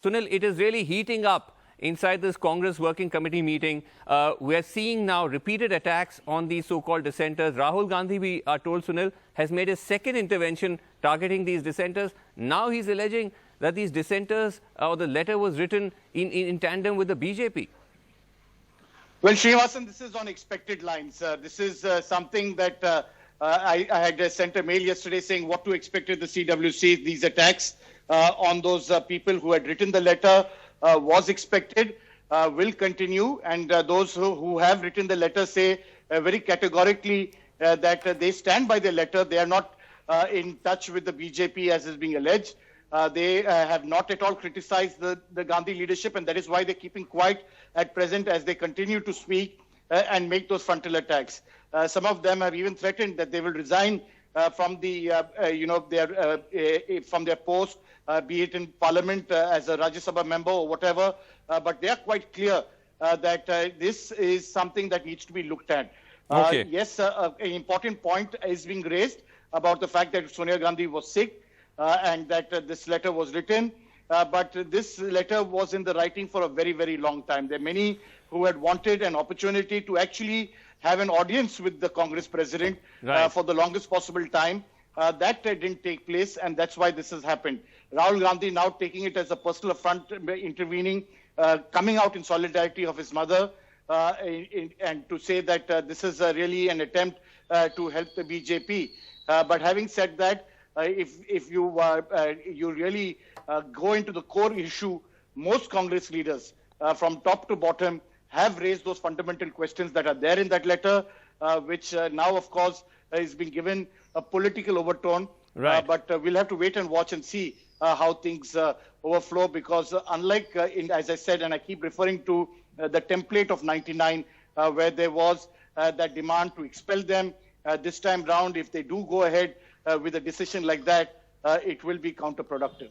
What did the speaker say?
Sunil, it is really heating up inside this Congress Working Committee meeting. We're seeing now repeated attacks on these so-called dissenters. Rahul Gandhi, we are told, Sunil, has made a second intervention targeting these dissenters. Now he's alleging that these dissenters, or the letter was written in tandem with the BJP. Well, Srinivasan, this is on expected lines. This is something that I had sent a mail yesterday saying what to expect at the CWC. These attacks on those people who had written the letter was expected, will continue. And those who have written the letter say very categorically that they stand by the letter. They are not in touch with the BJP as is being alleged. They have not at all criticized the Gandhi leadership, and that is why they're keeping quiet at present as they continue to speak and make those frontal attacks. Some of them have even threatened that they will resign from the, from their post, be it in Parliament as a Rajya Sabha member or whatever. But they are quite clear that this is something that needs to be looked at. Okay. Yes, an important point is being raised about the fact that Sonia Gandhi was sick. And that this letter was written, but this letter was in the writing for a very, very long time. There are many who had wanted an opportunity to actually have an audience with the Congress president for the longest possible time. That didn't take place, and that's why this has happened. Rahul Gandhi now taking it as a personal affront, intervening, coming out in solidarity of his mother, and to say that this is really an attempt to help the BJP. But having said that, if you really go into the core issue, most Congress leaders from top to bottom have raised those fundamental questions that are there in that letter, which now, of course, is being given a political overtone. Right. But we'll have to wait and watch and see how things overflow, because unlike, as I said, and I keep referring to the template of 99, where there was that demand to expel them, this time round, if they do go ahead with a decision like that, it will be counterproductive.